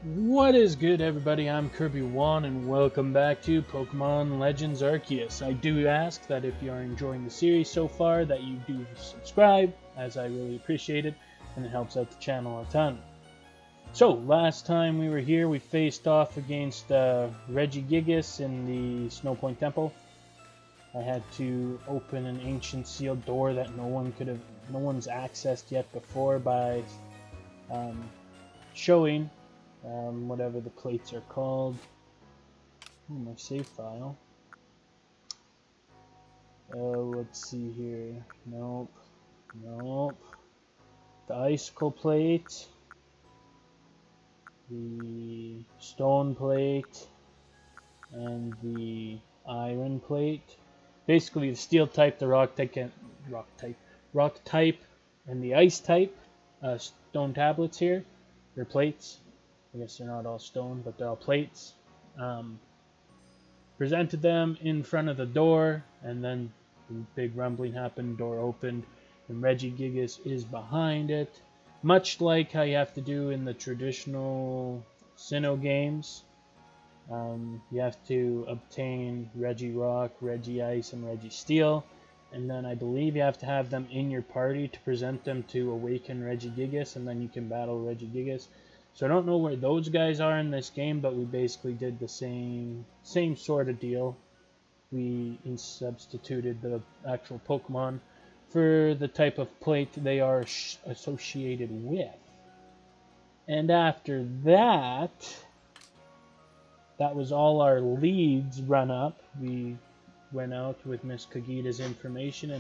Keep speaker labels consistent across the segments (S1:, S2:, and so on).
S1: What is good, everybody? I'm Kirby1 and welcome back to Pokemon Legends Arceus. I do ask that if you are enjoying the series so far that you do subscribe, as I really appreciate it and it helps out the channel a ton. So, last time we were here we faced off against Regigigas in the Snow Point Temple. I had to open an ancient sealed door that no one's accessed yet before by showing whatever the plates are called. My save file. Let's see here. Nope. The icicle plate, the stone plate, and the iron plate. Basically, the steel type, the rock type, and the ice type. Stone tablets here. They're plates. I guess they're not all stone, but they're all plates. Presented them in front of the door, and then the big rumbling happened, door opened, and Regigigas is behind it. Much like how you have to do in the traditional Sinnoh games. You have to obtain Regirock, Regice, and Registeel, and then I believe you have to have them in your party to present them to awaken Regigigas, and then you can battle Regigigas. So I don't know where those guys are in this game, but we basically did the same sort of deal. We substituted the actual Pokemon for the type of plate they are associated with. And after that was all our leads run up. We went out with Miss Kagita's information,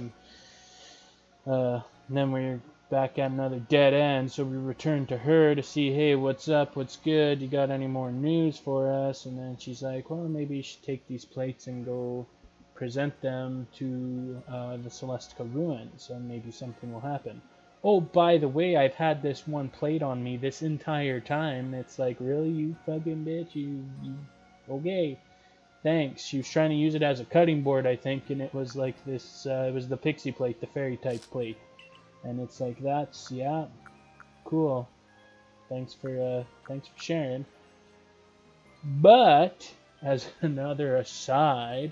S1: and then we're back at another dead end, so we returned to her to see, hey, what's up, what's good, you got any more news for us? And then she's like, well, maybe you should take these plates and go present them to the Celestica Ruins, and maybe something will happen. Oh, by the way, I've had this one plate on me this entire time. It's like, really, you fucking bitch? You okay, thanks. She was trying to use it as a cutting board, I think, and it was like this, it was the pixie plate, the fairy type plate. And it's like, that's, yeah, cool. Thanks for sharing. But as another aside,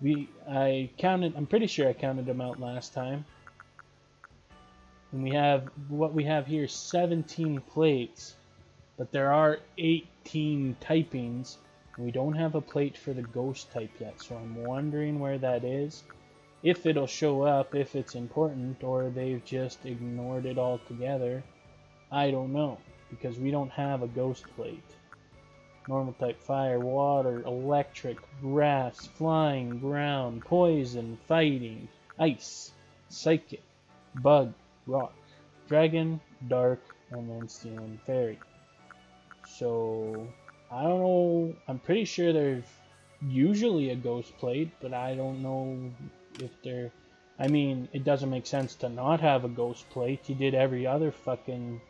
S1: I'm pretty sure I counted them out last time. And we have here 17 plates, but there are 18 typings. And we don't have a plate for the ghost type yet, so I'm wondering where that is. If it'll show up, if it's important, or they've just ignored it altogether. I don't know, because we don't have a ghost plate. Normal type: fire, water, electric, grass, flying, ground, poison, fighting, ice, psychic, bug, rock, dragon, dark, and then steel and fairy. So, I don't know. I'm pretty sure there's usually a ghost plate, but I don't know if they're... I mean, it doesn't make sense to not have a ghost plate. You did every other fucking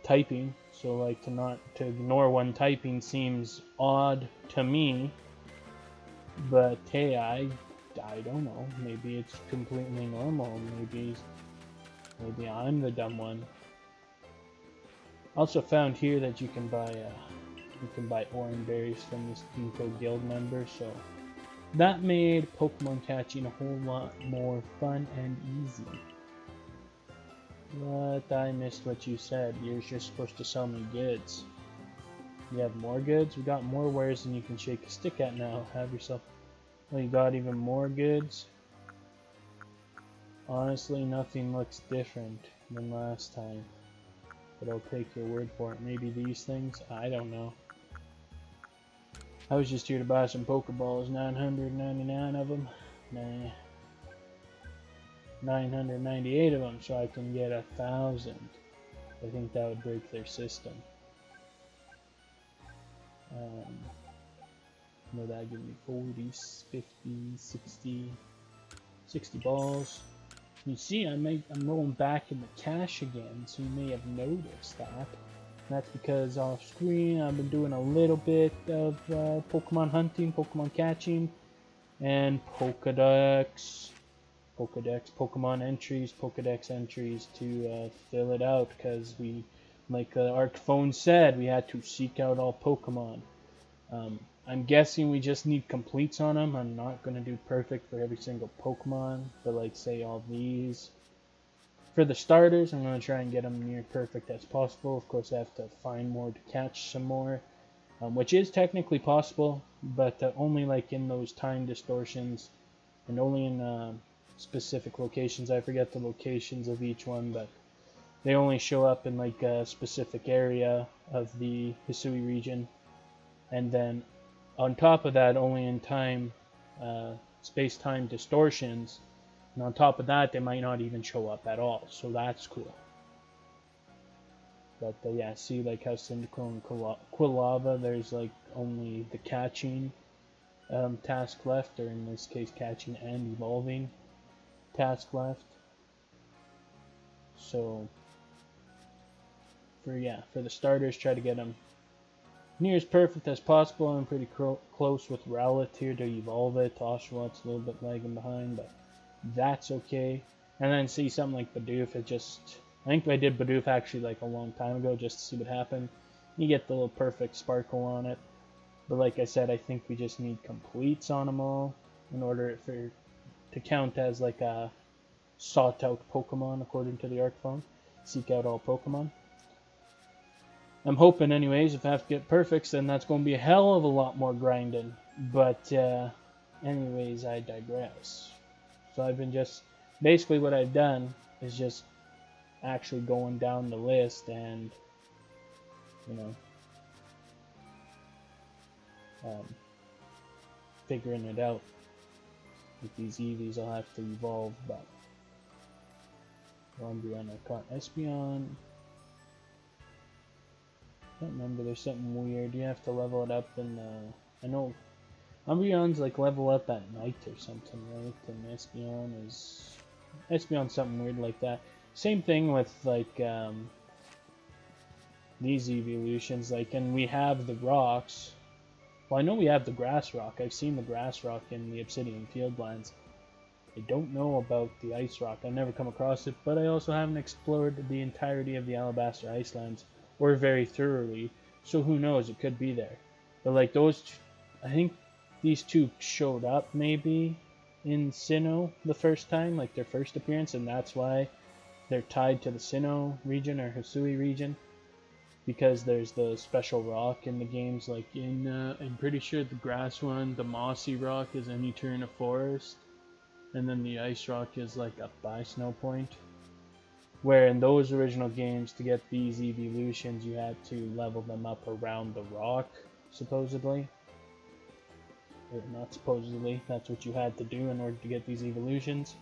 S1: typing, so like to ignore one typing seems odd to me. But hey, I don't know. Maybe it's completely normal. Maybe I'm the dumb one. Also found here that you can buy orange berries from this Ginkgo guild member, so that made Pokemon catching a whole lot more fun and easy. But I missed what you said. You're just supposed to sell me goods. You have more goods? We got more wares than you can shake a stick at now. Have yourself... Oh, you got even more goods? Honestly, nothing looks different than last time. But I'll take your word for it. Maybe these things? I don't know. I was just here to buy some Pokeballs, 999 of them. Nah. 998 of them, so I can get 1,000. I think that would break their system. Would that give me 40, 50, 60 balls? You see, I'm rolling back in the cache again, so you may have noticed that. That's because off screen I've been doing a little bit of Pokemon hunting, Pokemon catching, and Pokedex Pokemon entries, Pokedex entries to fill it out, because we Like Arc Phone said, we had to seek out all Pokemon. I'm guessing we just need completes on them. I'm not going to do perfect for every single Pokemon, but like say all these. For the starters, I'm going to try and get them near perfect as possible. Of course, I have to find more to catch some more, which is technically possible, but only like in those time distortions and only in specific locations. I forget the locations of each one, but they only show up in like a specific area of the Hisui region. And then on top of that, only in time, space-time distortions. And on top of that, they might not even show up at all. So that's cool. But yeah, see like how Cyndaquil and Quilava, there's like only the catching task left, or in this case catching and evolving task left. So for the starters, try to get them near as perfect as possible. I'm pretty close with Rowlet here to evolve it. Oshawott a little bit lagging behind, but that's okay. And then see something like Bidoof, I think I did Bidoof actually like a long time ago just to see what happened. You get the little perfect sparkle on it. But like I said, I think we just need completes on them all in order to count as like a sought out Pokemon according to the Arc Phone. Seek out all Pokemon. I'm hoping anyways, if I have to get perfects, then that's going to be a hell of a lot more grinding. But anyways, I digress. So I've been basically what I've done is just actually going down the list and, figuring it out. With these Eevees, I'll have to evolve, but Umbreon, I caught Espeon. I don't remember, there's something weird. You have to level it up in I know Umbreon's like level up at night or something, right? And Espeon's something weird like that. Same thing with like these evolutions, like, and we have the rocks. Well, I know we have the grass rock. I've seen the grass rock in the Obsidian Fieldlands. I don't know about the ice rock. I've never come across it, but I also haven't explored the entirety of the Alabaster Icelands, or very thoroughly, so who knows, it could be there. But like those, I think these two showed up maybe in Sinnoh the first time, like their first appearance, and that's why they're tied to the Sinnoh region or Hisui region, because there's the special rock in the games. Like in, I'm pretty sure the grass one, the mossy rock is an Eterna Forest, and then the ice rock is like up by Snow Point. Where in those original games, to get these evolutions, you had to level them up around the rock, supposedly. Or not supposedly, that's what you had to do in order to get these evolutions.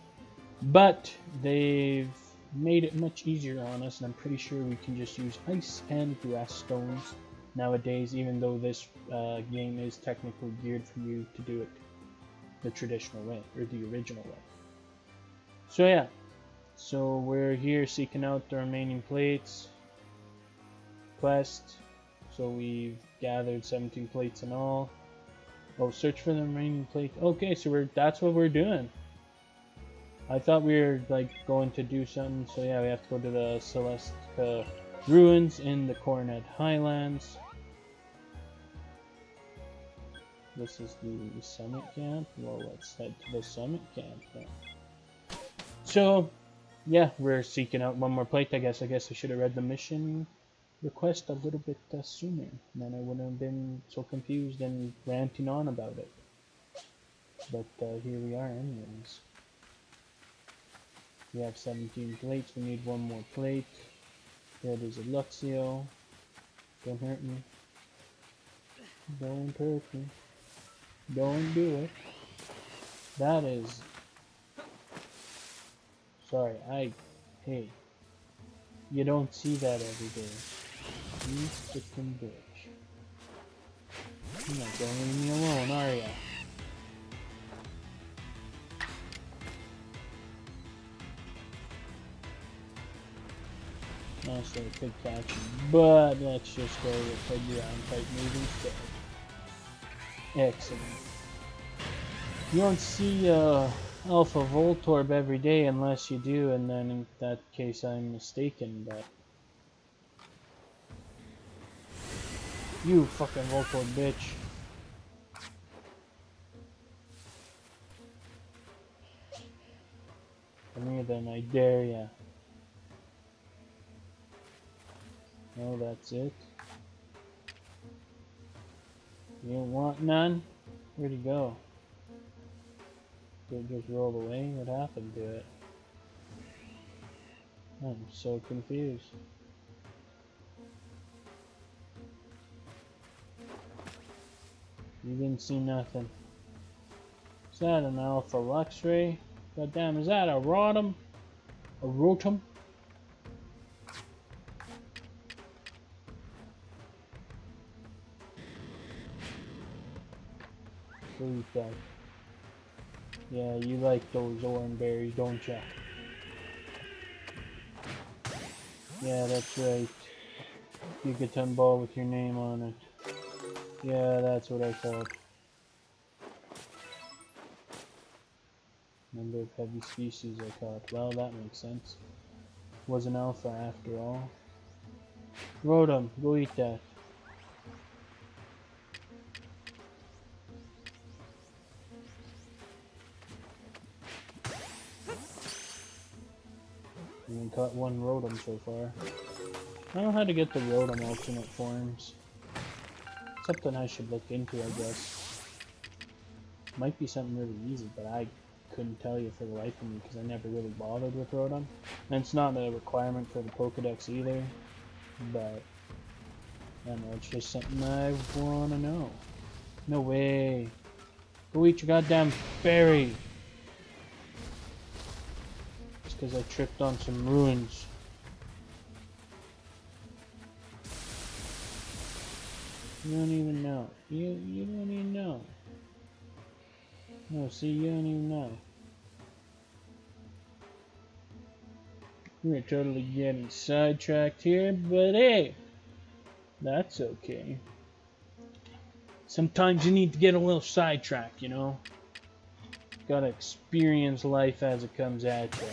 S1: But they've made it much easier on us, and I'm pretty sure we can just use ice and grass stones nowadays, even though this game is technically geared for you to do it the traditional way, or the original way. So yeah. So we're here seeking out the remaining plates quest. So we've gathered 17 plates in all. Oh, search for the remaining plates. Okay, so that's what we're doing. I thought we were like going to do something. So yeah, we have to go to the Celestica Ruins in the Coronet Highlands. This is the summit camp. Well, let's head to the summit camp then. So yeah, we're seeking out one more plate. I guess I should have read the mission request a little bit sooner. Then I wouldn't have been so confused and ranting on about it. But here we are anyways. We have 17 plates. We need one more plate. There is a Luxio. Don't hurt me. Don't hurt me. Don't do it. That is... Sorry, hey, you don't see that every day. You freaking bitch. You're not gonna leave me alone, are ya? Also, a quick catching, but let's just go with a ground type move instead. Excellent. You don't see Alpha Voltorb every day unless you do, and then in that case I'm mistaken, but You fucking Voltor bitch. Come here then, I dare ya. Oh, that's it. You don't want none? Where'd he go? Did it just roll away? What happened to it? I'm so confused. You didn't see nothing. Is that an Alpha Luxray? God damn, is that a Rotom? A Rotom? Go eat that. Yeah, you like those orange berries, don't ya? Yeah, that's right. Gigaton ball with your name on it. Yeah, that's what I thought. Number of heavy species I caught. Well, that makes sense. Was an alpha after all. Rotom, go eat that. We only caught one Rotom so far. I don't know how to get the Rotom alternate forms. Something I should look into, I guess. Might be something really easy, but I couldn't tell you for the life of me because I never really bothered with Rotom. And it's not a requirement for the Pokedex either, but I don't know, it's just something I want to know. No way. Go eat your goddamn berry. Just because I tripped on some ruins. You don't even know. You don't even know. No, see, you don't even know. We're totally getting sidetracked here, but hey, that's okay. Sometimes you need to get a little sidetracked, you know? Gotta experience life as it comes at you.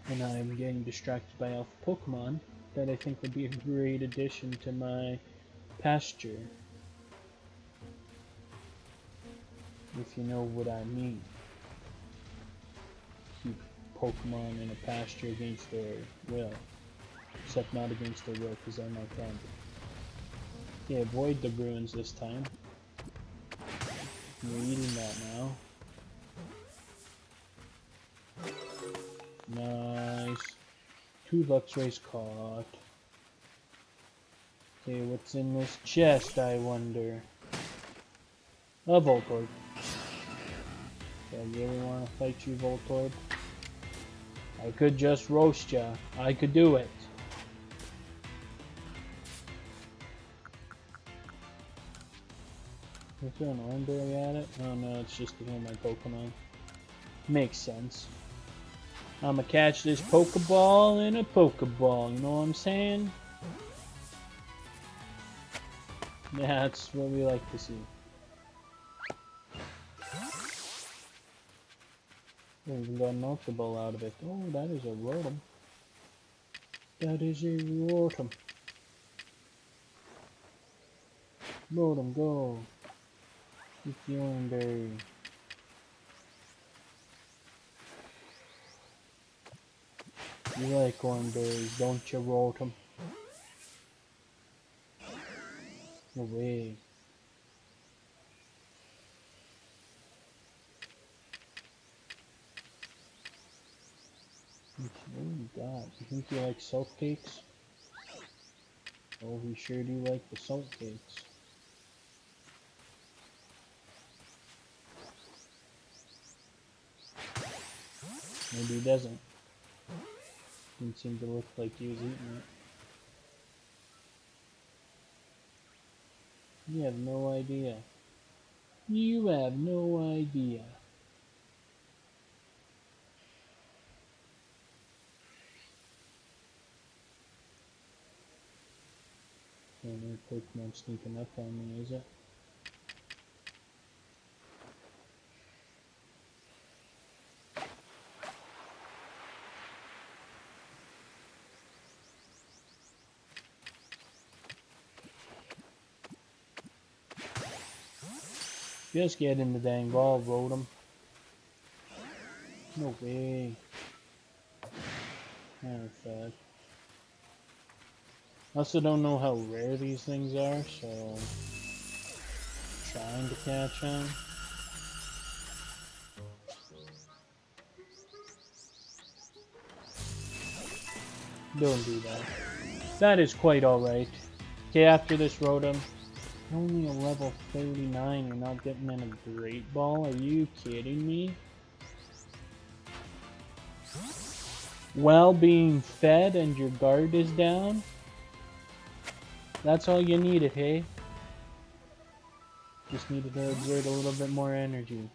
S1: And I'm getting distracted by Alpha Pokemon that I think would be a great addition to my pasture. If you know what I mean. Keep Pokemon in a pasture against their will. Except not against their will, because they're my friend. Yeah, avoid the ruins this time. You're eating that now. Nice. 2 Luxrays caught. Okay, what's in this chest, I wonder? A Voltorb. Do I really want to fight you, Voltorb? I could just roast ya. I could do it. Is there an Oranberry at it? Oh no, it's just to heal my Pokemon. Makes sense. I'ma catch this Pokeball in a Pokeball, you know what I'm saying? Yeah, that's what we like to see. We even got an Ultra Ball out of it. Oh, that is a Rotom. That is a Rotom. Rotom, go. Eat the Oranberry. You like Oranberries, don't you, Rotom? No way. Oh god, you think you like salt cakes? Oh, we sure do like the salt cakes. Maybe he doesn't. Didn't seem to look like he was eating it. You have no idea. You have no idea. Oh, no Pokemon sneaking up on me, is it? Just get in the dang ball, Rotom. No way. Oh, fuck. I also don't know how rare these things are, so trying to catch them. Don't do that. That is quite alright. Okay, after this Rotom, only a level 39, you're not getting in a Great Ball? Are you kidding me? While being fed and your guard is down? That's all you needed, hey? Just needed to exert a little bit more energy.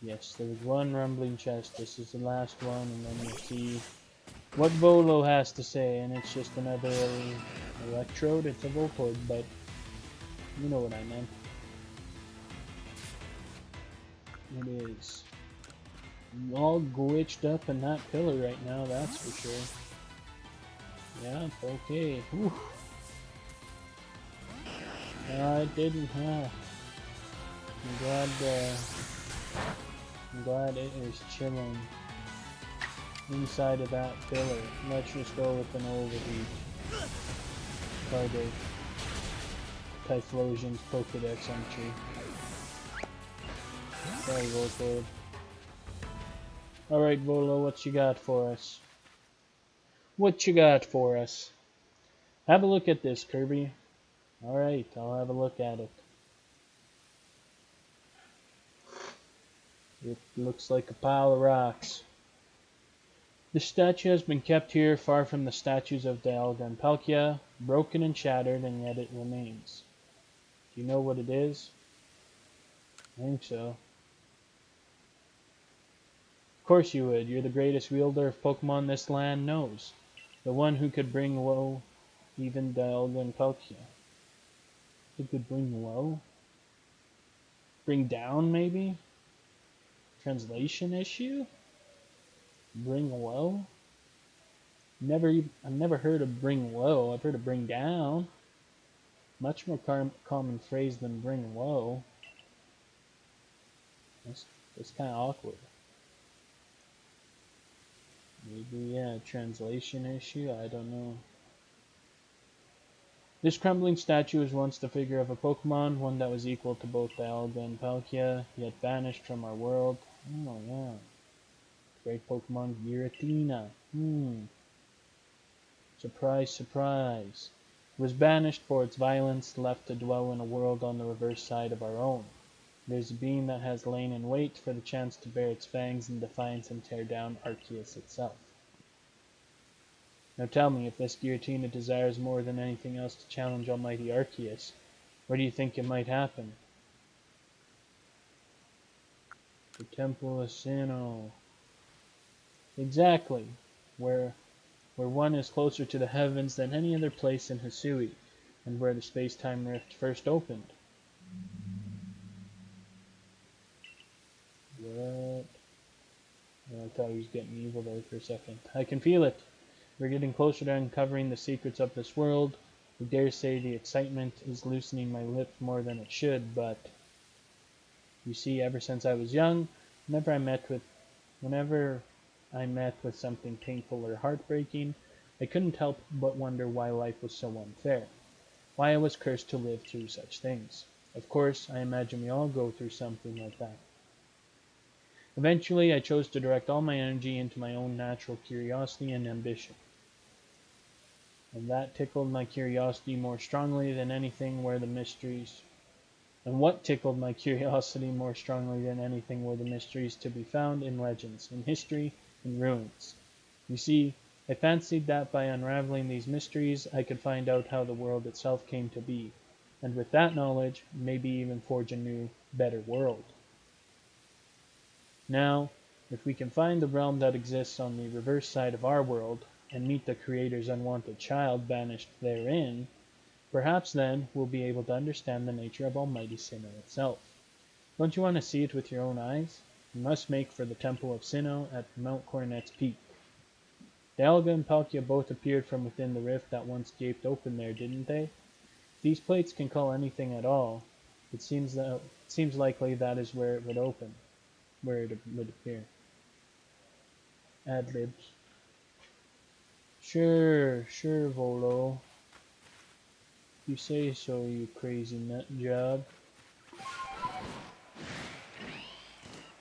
S1: Yes, there was one rumbling chest. This is the last one, and then you'll see what Volo has to say, and it's just another electrode. It's a Voltorb, but you know what I meant. It is all glitched up in that pillar right now, that's for sure. Yeah, okay. Whew. It didn't, huh? I'm glad it is chilling inside of that pillar. Let's just go with an overheat. Target. Typhlosion's Pokedex entry. Sorry, Voltorb. Alright, Volo, what you got for us? What you got for us? Have a look at this, Kirby. Alright, I'll have a look at it. It looks like a pile of rocks. The statue has been kept here far from the statues of Dialga and Palkia, broken and shattered, and yet it remains. Do you know what it is? I think so. Of course you would. You're the greatest wielder of Pokemon this land knows. The one who could bring low even Dialga and Palkia. Who could bring low? Bring down, maybe? Translation issue? Bring low? I've never heard of bring low. I've heard of bring down. Much more common phrase than bring low. That's kind of awkward. Maybe, yeah, translation issue, I don't know. This crumbling statue was once the figure of a Pokemon, one that was equal to both Dialga and Palkia, yet vanished from our world. Oh, yeah. Great Pokemon Giratina. Surprise, surprise. It was banished for its violence, left to dwell in a world on the reverse side of our own. There's a being that has lain in wait for the chance to bare its fangs in defiance and tear down Arceus itself. Now tell me, if this Giratina desires more than anything else to challenge almighty Arceus, where do you think it might happen? The Temple of Sinnoh. Exactly, where one is closer to the heavens than any other place in Hisui, and where the space-time rift first opened. What? I thought he was getting evil there for a second. I can feel it. We're getting closer to uncovering the secrets of this world. I dare say the excitement is loosening my lips more than it should, but you see, ever since I was young, whenever I met with something painful or heartbreaking, I couldn't help but wonder why life was so unfair, why I was cursed to live through such things. Of course, I imagine we all go through something like that. Eventually, I chose to direct all my energy into my own natural curiosity and ambition. And that tickled my curiosity more strongly than anything were the mysteries. And what tickled my curiosity more strongly than anything were the mysteries to be found in legends, in history, in ruins. You see, I fancied that by unraveling these mysteries, I could find out how the world itself came to be, and with that knowledge, maybe even forge a new, better world. Now, if we can find the realm that exists on the reverse side of our world, and meet the Creator's unwanted child banished therein, perhaps then we'll be able to understand the nature of Almighty Sinnoh itself. Don't you want to see it with your own eyes? You must make for the Temple of Sinnoh at Mount Coronet's peak. Dialga and Palkia both appeared from within the rift that once gaped open there, didn't they? These plates can call anything at all. It seems likely that is where it would open, where it would appear. Ad libs. Sure, Volo. You say so, you crazy nut job.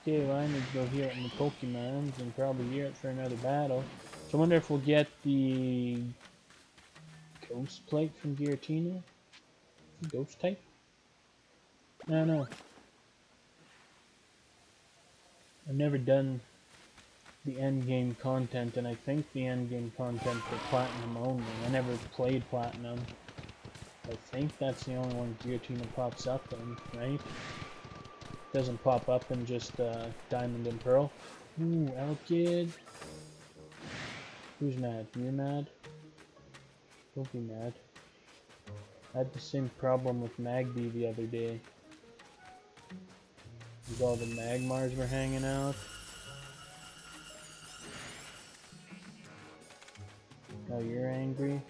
S1: Okay, well, I need to go heal up my Pokemons and probably gear up for another battle. So I wonder if we'll get the Ghost Plate from Giratina? Ghost type? I don't know. I've never done the end game content, and I think the end game content for Platinum only. I never played Platinum. I think that's the only one Giratina pops up in, right? Doesn't pop up in just Diamond and Pearl. Ooh, Elkid. Who's mad? You're mad? Don't be mad. I had the same problem with Magby the other day. Because all the Magmars were hanging out. Oh, you're angry?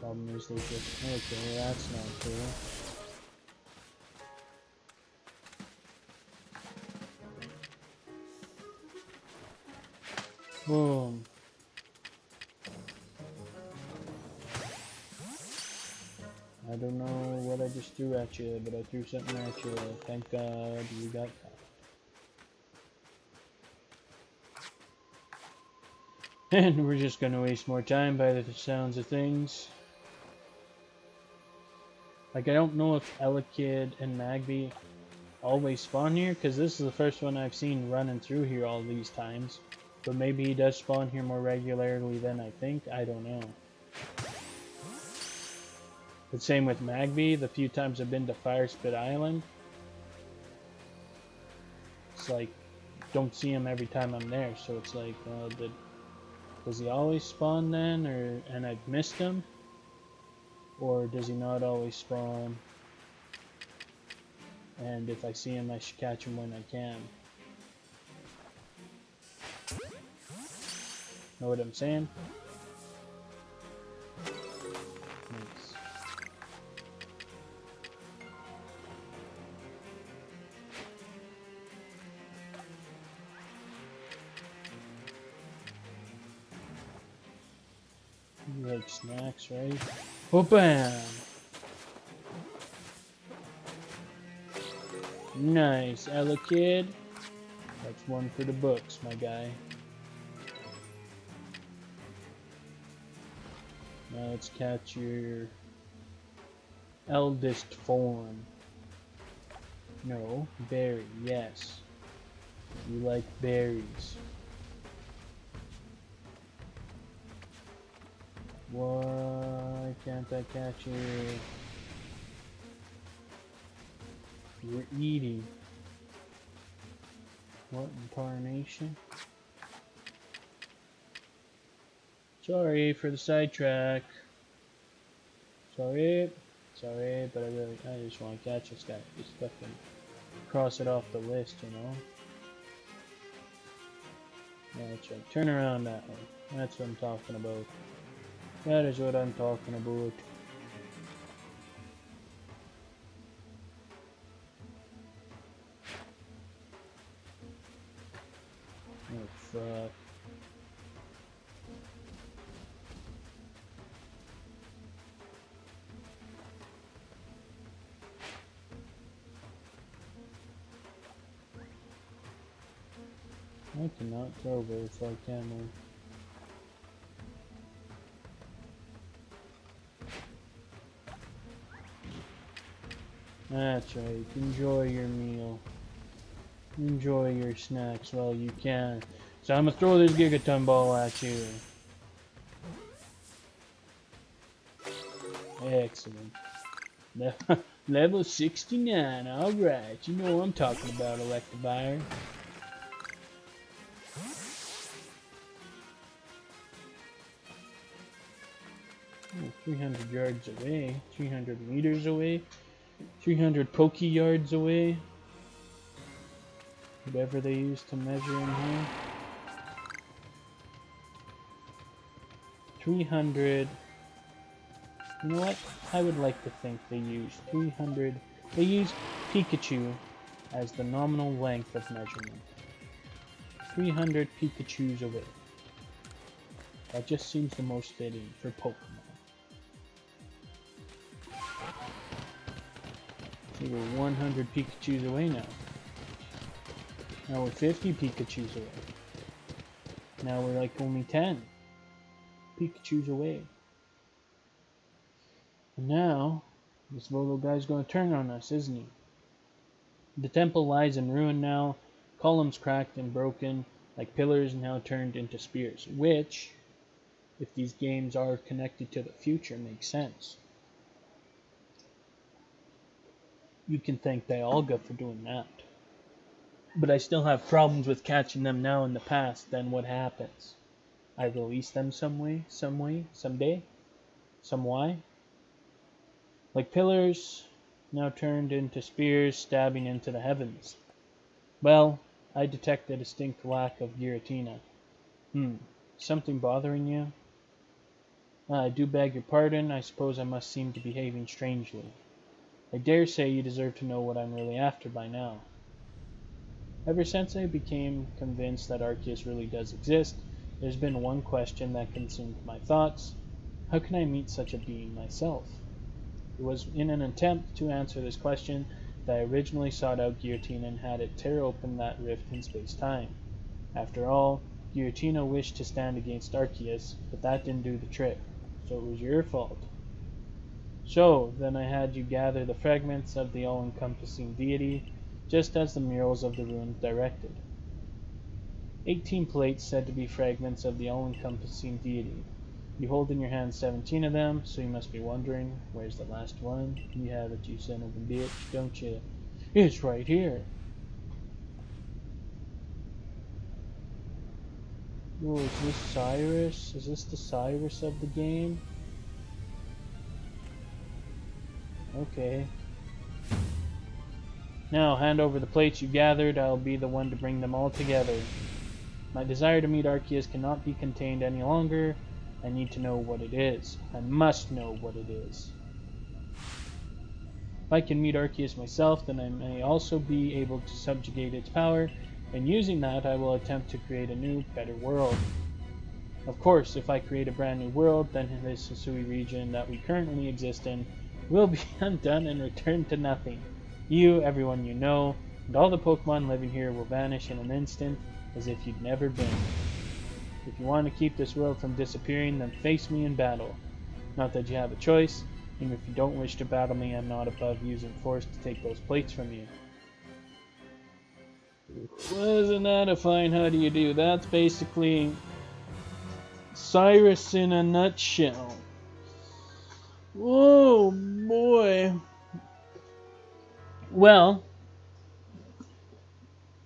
S1: Problem is they just... Okay, that's not cool. Boom. I don't know what I just threw at you, but I threw something at you. Thank God you got caught. And we're just gonna waste more time by the sounds of things. Like, I don't know if Elekid and Magby always spawn here, because this is the first one I've seen running through here all these times. But maybe he does spawn here more regularly than I think, I don't know. But same with Magby, the few times I've been to Firespit Island. It's like, don't see him every time I'm there, so it's like, well, does he always spawn then, and I've missed him? Or does he not always spawn? And if I see him, I should catch him when I can. Know what I'm saying? Nice. You like snacks, right? Oh, bam! Nice, Elekid. That's one for the books, my guy. Now let's catch your eldest form. No, berry, yes. You like berries. Why can't I catch you? You're eating. What incarnation? Sorry for the sidetrack. Sorry, but I just want to catch this guy. Just fucking cross it off the list, you know? That's right. Turn around that way. That's what I'm talking about. That is what I'm talking about. Oh, fuck. I cannot throw very far, can I? That's right. Enjoy your meal. Enjoy your snacks while you can. So I'm gonna throw this Gigaton ball at you. Excellent. Level 69. Alright. You know what I'm talking about, Electivire. Oh, 300 yards away. 300 meters away. 300 Poke yards away. Whatever they use to measure in here. 300. You know what? I would like to think they use 300. They use Pikachu as the nominal length of measurement. 300 Pikachus away. That just seems the most fitting for Pokemon. See, we're 100 Pikachus away now. Now we're 50 Pikachus away. Now we're like only 10 Pikachus away. And now, this Volo guy's going to turn on us, isn't he? The temple lies in ruin now, columns cracked and broken, like pillars now turned into spears, which, if these games are connected to the future, makes sense. You can thank Dialga for doing that. But I still have problems with catching them now in the past. Then what happens? I release them someday? Some why? Like pillars, now turned into spears stabbing into the heavens. Well, I detect a distinct lack of Giratina. Something bothering you? I do beg your pardon. I suppose I must seem to be behaving strangely. I dare say you deserve to know what I'm really after by now. Ever since I became convinced that Arceus really does exist, there's been one question that consumed my thoughts. How can I meet such a being myself? It was in an attempt to answer this question that I originally sought out Giratina and had it tear open that rift in space-time. After all, Giratina wished to stand against Arceus, but that didn't do the trick, so it was your fault. So, then I had you gather the fragments of the all-encompassing deity, just as the murals of the ruins directed. 18 plates said to be fragments of the all-encompassing deity. You hold in your hand 17 of them, so you must be wondering, where's the last one? You have it, you son of a bitch, don't you? It's right here. Oh, is this Cyrus? Is this the Cyrus of the game? Okay. Now, hand over the plates you gathered. I'll be the one to bring them all together. My desire to meet Arceus cannot be contained any longer. I need to know what it is. I must know what it is. If I can meet Arceus myself, then I may also be able to subjugate its power, and using that, I will attempt to create a new, better world. Of course, if I create a brand new world, then this Hisui region that we currently exist in will be undone and returned to nothing. You, everyone you know, and all the Pokemon living here will vanish in an instant, as if you'd never been. If you want to keep this world from disappearing, then face me in battle. Not that you have a choice, and if you don't wish to battle me, I'm not above using force to take those plates from you. Wasn't that a fine how do you do? That's basically Cyrus in a nutshell. Oh boy. Well,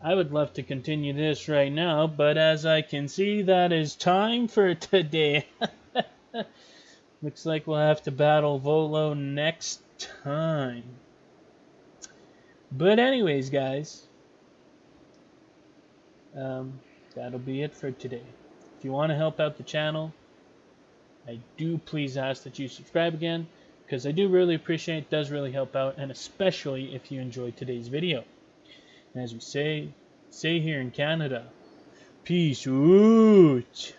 S1: I would love to continue this right now, but as I can see, that is time for today. Looks like we'll have to battle Volo next time. But anyways, guys, that'll be it for today. If you want to help out the channel, I do please ask that you subscribe again, because I do really appreciate it. It does really help out, and especially if you enjoyed today's video. And as we say here in Canada, peace out.